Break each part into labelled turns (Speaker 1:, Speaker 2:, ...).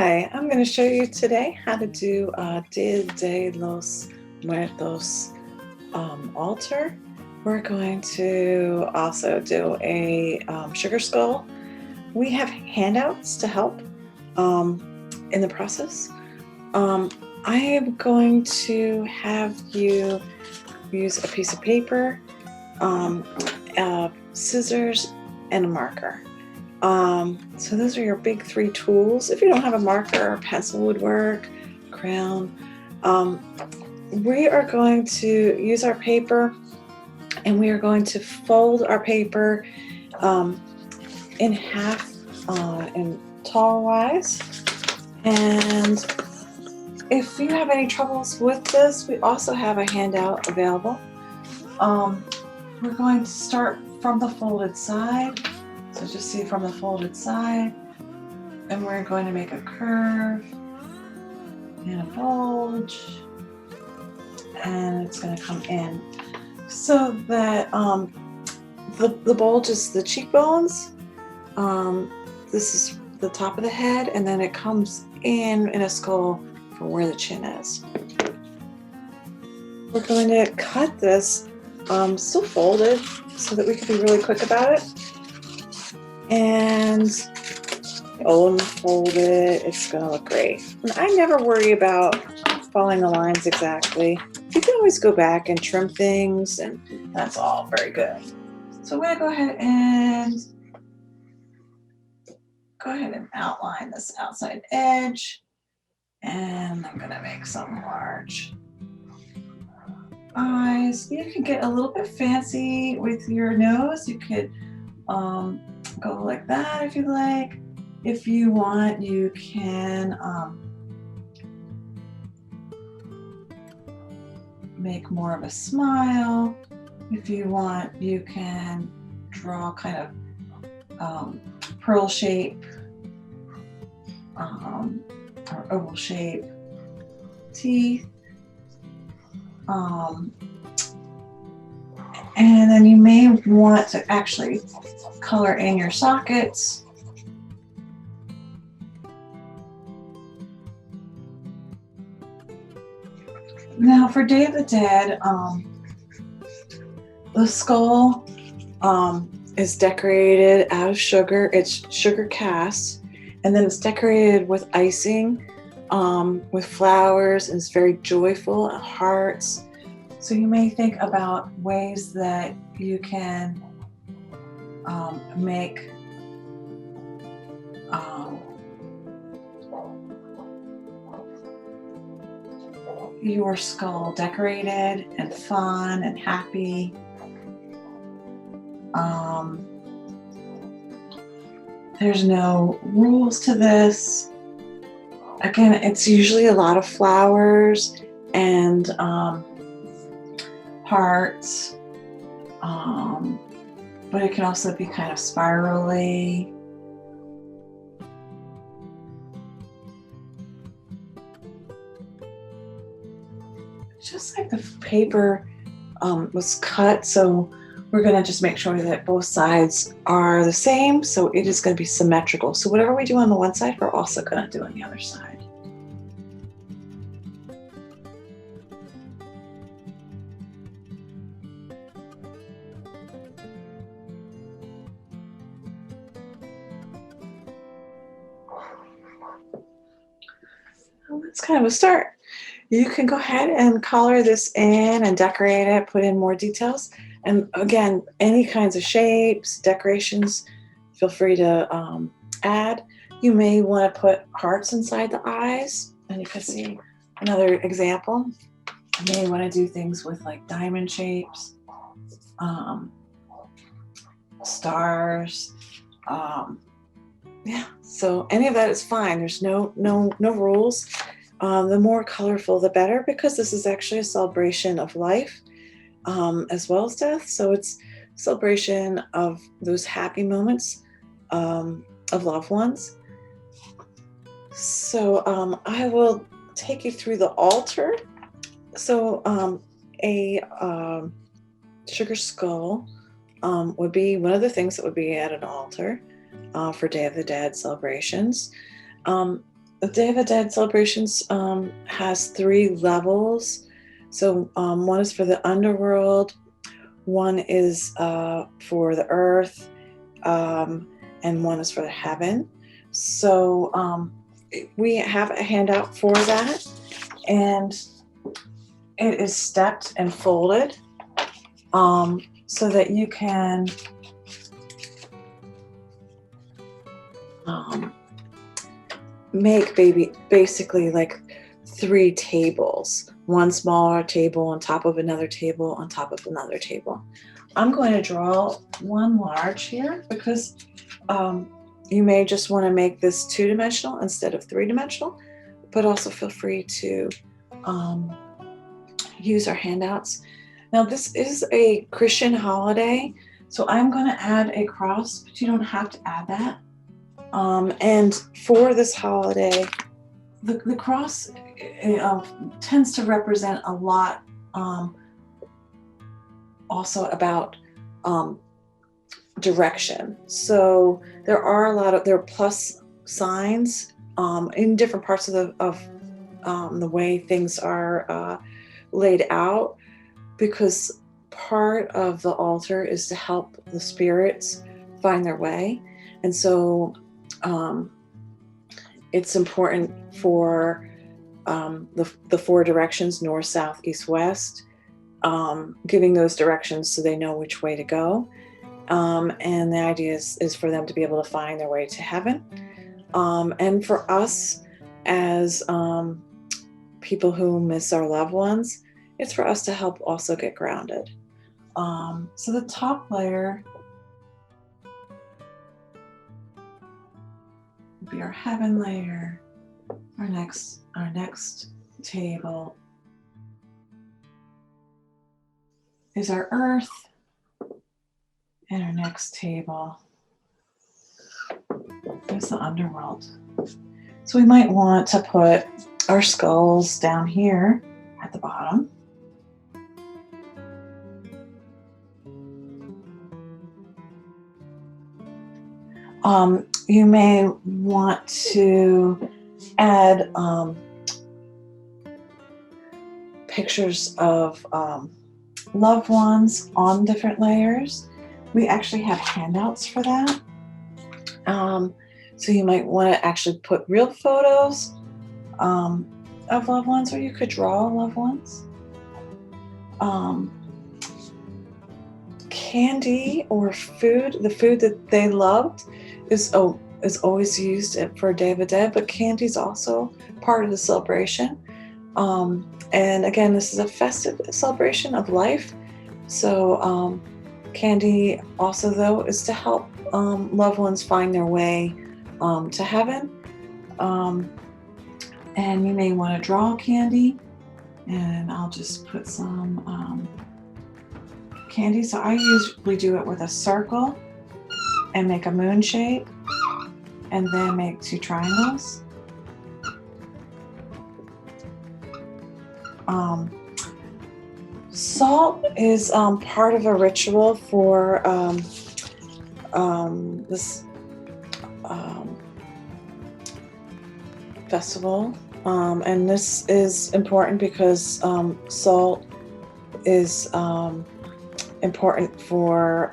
Speaker 1: Hi, I'm going to show you today how to do Dia de los Muertos altar. We're going to also do a sugar skull. We have handouts to help in the process. I am going to have you use a piece of paper, scissors, and a marker. So those are your big three tools. If you don't have a marker, a pencil would work, crayon. We are going to use our paper and we are going to fold our paper in half in tall wise. And if you have any troubles with this, we also have a handout available. We're going to start from the folded side. So just see from the folded side, and we're going to make a curve and a bulge, and it's going to come in so that the bulge is the cheekbones. This is the top of the head, and then it comes in a skull for where the chin is. We're going to cut this still folded so that we can be really quick about it. And unfold it, it's gonna look great. And I never worry about following the lines exactly. You can always go back and trim things, and that's all very good. So I'm gonna go ahead and outline this outside edge, and I'm gonna make some large eyes. You can get a little bit fancy with your nose. You could go like that if you like. If you want, you can make more of a smile. If you want, you can draw kind of pearl shape or oval shape teeth. And then you may want to actually color in your sockets. Now for Day of the Dead, the skull is decorated out of sugar. It's sugar cast, and then it's decorated with icing, with flowers, and it's very joyful, and hearts. So you may think about ways that you can make your skull decorated and fun and happy. There's no rules to this. Again, it's usually a lot of flowers and hearts, but it can also be kind of spirally. Just like the paper was cut, so we're going to just make sure that both sides are the same, so it is going to be symmetrical. So whatever we do on the one side, we're also going to do on the other side. Well, that's kind of a start. You can go ahead and color this in and decorate it, put in more details. And again, any kinds of shapes, decorations, feel free to add. You may want to put hearts inside the eyes, and you can see another example. You may want to do things with like diamond shapes, stars. Yeah, so any of that is fine. There's no rules. The more colorful, the better, because this is actually a celebration of life as well as death. So it's a celebration of those happy moments of loved ones. So I will take you through the altar. So a sugar skull would be one of the things that would be at an altar for Day of the Dead celebrations. the Day of the Dead celebrations has 3 levels. So one is for the underworld, one is for the earth, and one is for the heaven. So we have a handout for that, and it is stepped and folded so that you can make basically like 3 tables, one smaller table on top of another table on top of another table. I'm going to draw one large here because you may just want to make this 2-dimensional instead of 3-dimensional, but also feel free to use our handouts. Now this is a Christian holiday, so I'm going to add a cross, but you don't have to add that. And for this holiday, the cross tends to represent a lot also about direction. So there are plus signs in different parts of the way things are laid out, because part of the altar is to help the spirits find their way. And so it's important for the 4 directions, north, south, east, west, giving those directions so they know which way to go. And the idea is for them to be able to find their way to heaven. And for us as people who miss our loved ones, it's for us to help also get grounded. So the top layer will be our heaven layer. Our next table is our earth, and our next table is the underworld. So we might want to put our skulls down here at the bottom. You may want to add pictures of loved ones on different layers. We actually have handouts for that. So you might want to actually put real photos of loved ones, or you could draw loved ones. Candy or food, the food that they loved is always used for Day of the Dead, but candy is also part of the celebration. And again, this is a festive celebration of life. So candy also, though, is to help loved ones find their way to heaven. And you may want to draw candy, and I'll just put some candy. So I usually do it with a circle and make a moon shape, and then make 2 triangles. Salt is part of a ritual for this festival, and this is important because salt is important for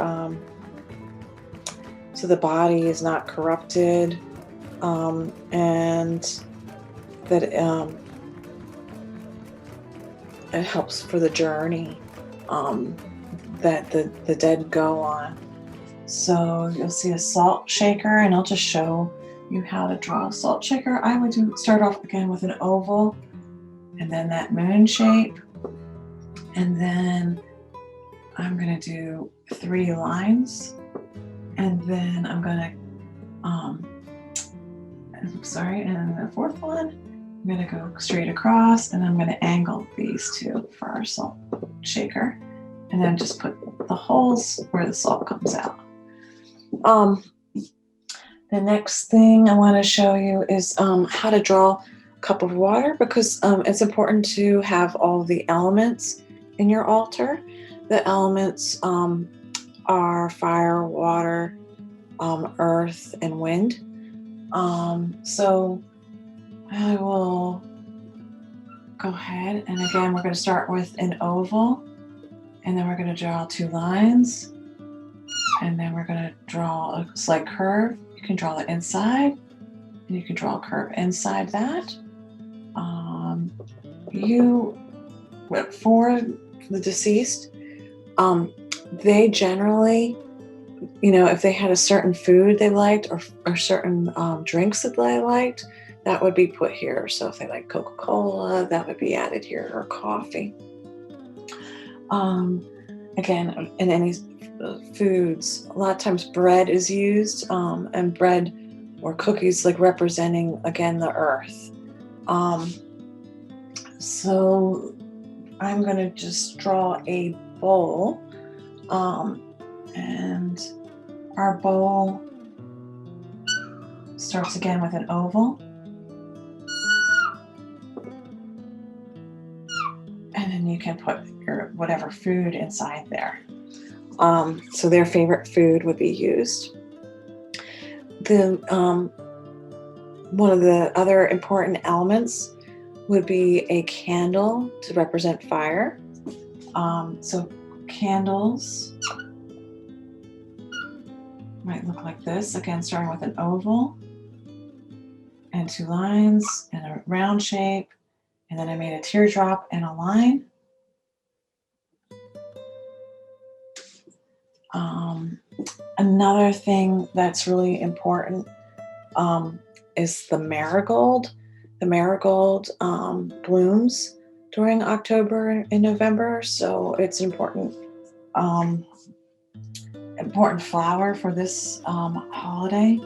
Speaker 1: so the body is not corrupted, and that it helps for the journey that the dead go on. So you'll see a salt shaker, and I'll just show you how to draw a salt shaker. I would start off again with an oval, and then that moon shape, and then I'm going to do 3 lines, and then I'm going to and then the 4th one, I'm going to go straight across, and I'm going to angle these 2 for our salt shaker, and then just put the holes where the salt comes out. The next thing I want to show you is how to draw a cup of water, because it's important to have all the elements in your altar. The elements are fire, water, earth, and wind. So I will go ahead, and again, we're going to start with an oval, and then we're going to draw 2 lines, and then we're going to draw a slight curve. You can draw the inside, and you can draw a curve inside that. For the deceased, they generally, if they had a certain food they liked or certain drinks that they liked, that would be put here. So if they like Coca-Cola, that would be added here, or coffee. Again, in any foods, a lot of times bread is used, and bread or cookies like representing, again, the earth. So I'm going to just draw a bowl, and our bowl starts again with an oval, and then you can put your whatever food inside there. So their favorite food would be used. One of the other important elements would be a candle to represent fire. So candles might look like this, again, starting with an oval and 2 lines and a round shape, and then I made a teardrop and a line. Another thing that's really important is the marigold. The marigold blooms during October and November, so it's important flower for this holiday.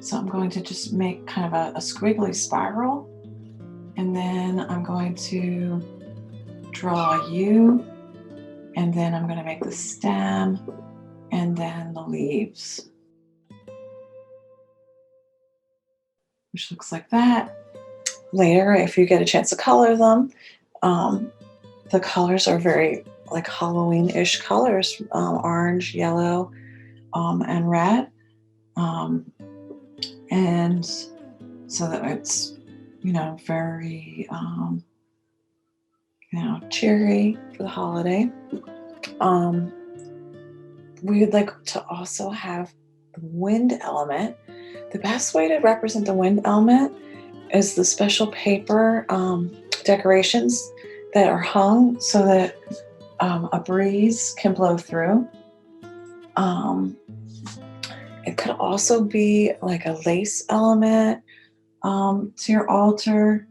Speaker 1: So I'm going to just make kind of a squiggly spiral, and then I'm going to draw a U, and then I'm going to make the stem and then the leaves, which looks like that. Later, if you get a chance to color them, the colors are very like Halloween-ish colors, orange, yellow, and red. And so that it's, very, cheery for the holiday. We would like to also have the wind element. The best way to represent the wind element is the special paper decorations that are hung so that a breeze can blow through. It could also be like a lace element to your altar.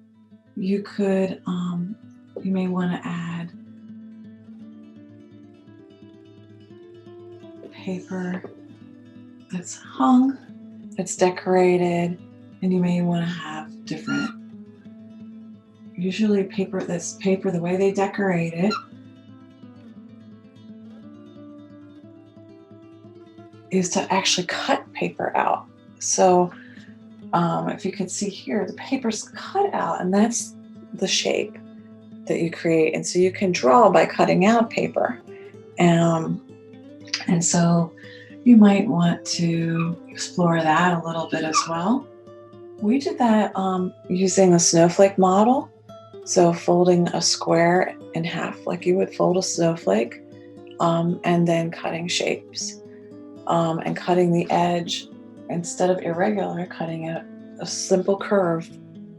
Speaker 1: You could, you may want to add paper that's hung, that's decorated, and you may want to have different, usually the way they decorate it is to actually cut paper out. So if you can see here, the paper's cut out, and that's the shape that you create. And so you can draw by cutting out paper. And so you might want to explore that a little bit as well. We did that using a snowflake model. So folding a square in half like you would fold a snowflake, and then cutting shapes, and cutting the edge, instead of irregular, cutting it a simple curve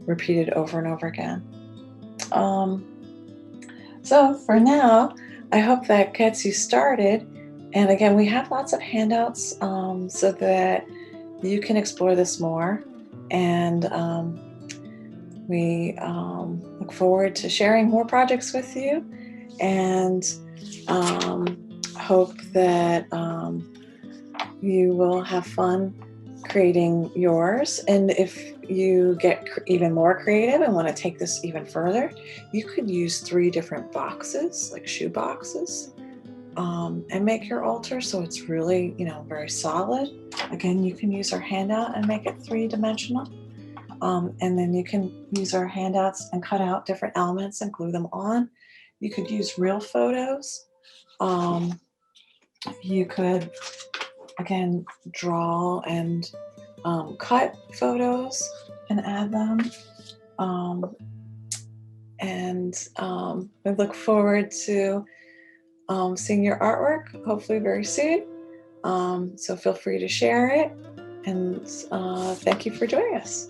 Speaker 1: repeated over and over again. So for now, I hope that gets you started. And again, we have lots of handouts so that you can explore this more. And we look forward to sharing more projects with you, and hope that you will have fun creating yours. And if you get even more creative and want to take this even further, you could use 3 different boxes, like shoe boxes, and make your altar so it's really, very solid. Again, you can use our handout and make it 3-dimensional. And then you can use our handouts and cut out different elements and glue them on. You could use real photos. You could, again, draw and cut photos and add them. And we look forward to seeing your artwork, hopefully very soon. So feel free to share it. And thank you for joining us.